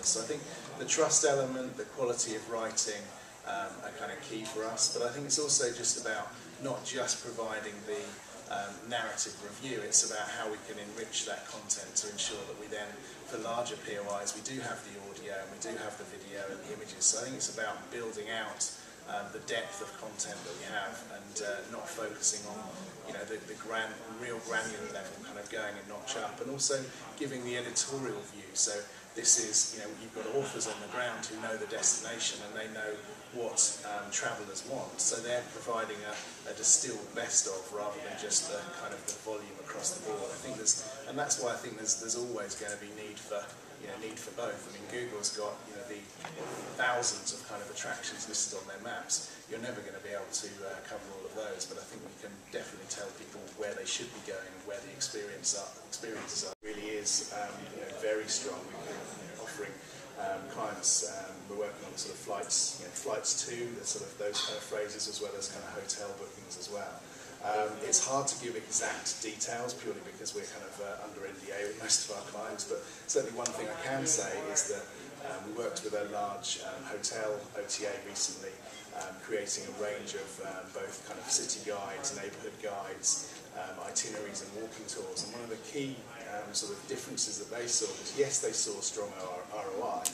customers. So I think the trust element, the quality of writing are kind of key for us, but I think it's also just about not just providing the narrative review, it's about how we can enrich that content to ensure that we then, for larger POIs, we do have the audio and we do have the video and the images. So I think it's about building out the depth of content that we have and not focusing on the real granular level, kind of going a notch up, and also giving the editorial view. So this is, you've got authors on the ground who know the destination and they know what travellers want, so they're providing a distilled best of rather than just the kind of the volume across the board. I think and that's why I think there's always going to be need for both. I mean, Google's got the thousands of kind of attractions listed on their maps. You're never going to be able to cover all of those, but I think we can definitely tell people where they should be going and where the experiences are. Really is very strong. We're offering clients, we're working on sort of flights to, sort of those kind of phrases, as well as kind of hotel bookings as well. It's hard to give exact details purely because we're kind of under NDA with most of our clients, but certainly one thing I can say is that we worked with a large hotel OTA recently, creating a range of both kind of city guides, neighbourhood guides, itineraries and walking tours. And one of the key sort of differences that they saw was, yes, they saw strong ROI,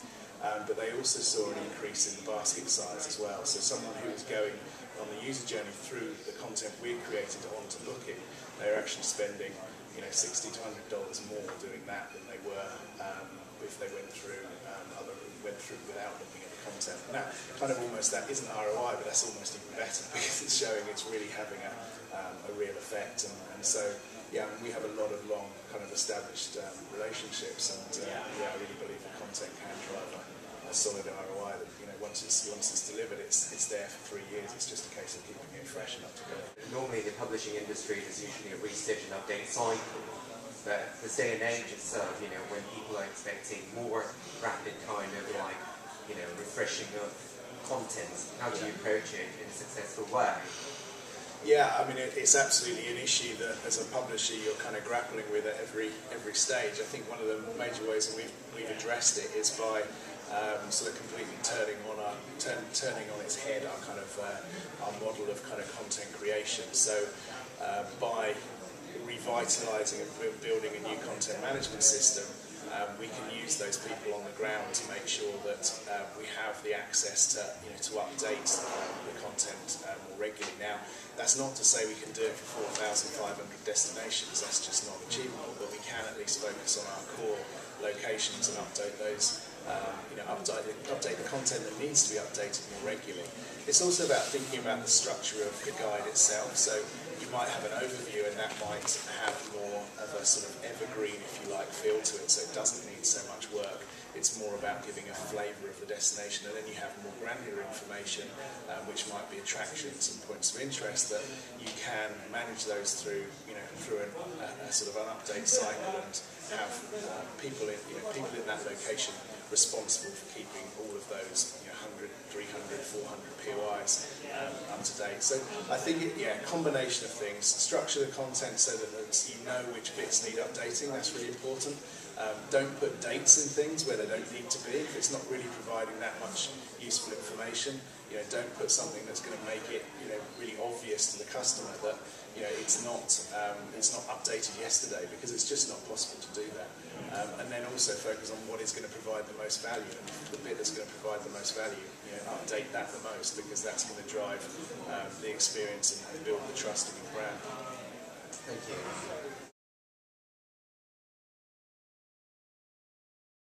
but they also saw an increase in the basket size as well. So someone who was going on the user journey through the content we created onto Booking, they're actually spending $60 to $100 more doing that than they were if they went through without looking at the content. Now, kind of almost that isn't ROI, but that's almost even better because it's showing it's really having a real effect. And so, yeah, we have a lot of long kind of established relationships, and I really believe the content can drive a solid ROI. That once it's delivered, it's there for 3 years. It's just a case of keeping it fresh and up to date. Normally, in the publishing industry, there's usually a research and update cycle. But this day and age itself, when people are expecting more rapid kind of refreshing of content, how do you approach it in a successful way? Yeah, I mean, it's absolutely an issue that as a publisher you're kind of grappling with at every stage. I think one of the major ways that we've addressed it is by sort of completely turning on its head our kind of our model of kind of content creation. So by revitalising and building a new content management system, we can use those people on the ground to make sure that we have the access to update the content more regularly. Now, that's not to say we can do it for 4,500 destinations. That's just not achievable. But we can at least focus on our core locations and update those. Update the content that needs to be updated more regularly. It's also about thinking about the structure of the guide itself. So you might have an overview, and that might have more of a sort of evergreen, if you like, feel to it. So it doesn't need so much work. It's more about giving a flavour of the destination, and then you have more granular information, which might be attractions and points of interest that you can manage those through, through a sort of an update cycle, and have people in that location responsible for keeping all of those 100, 300, 400 POIs up to date. So I think a combination of things. Structure the content so that you know which bits need updating. That's really important. Don't put dates in things where they don't need to be. If it's not really providing that much useful information, don't put something that's going to make it really obvious to the customer that it's not updated yesterday, because it's just not possible to do that. And then also focus on what is going to provide the most value, and the bit that's going to provide the most value, update that the most, because that's going to drive the experience and build the trust in your brand.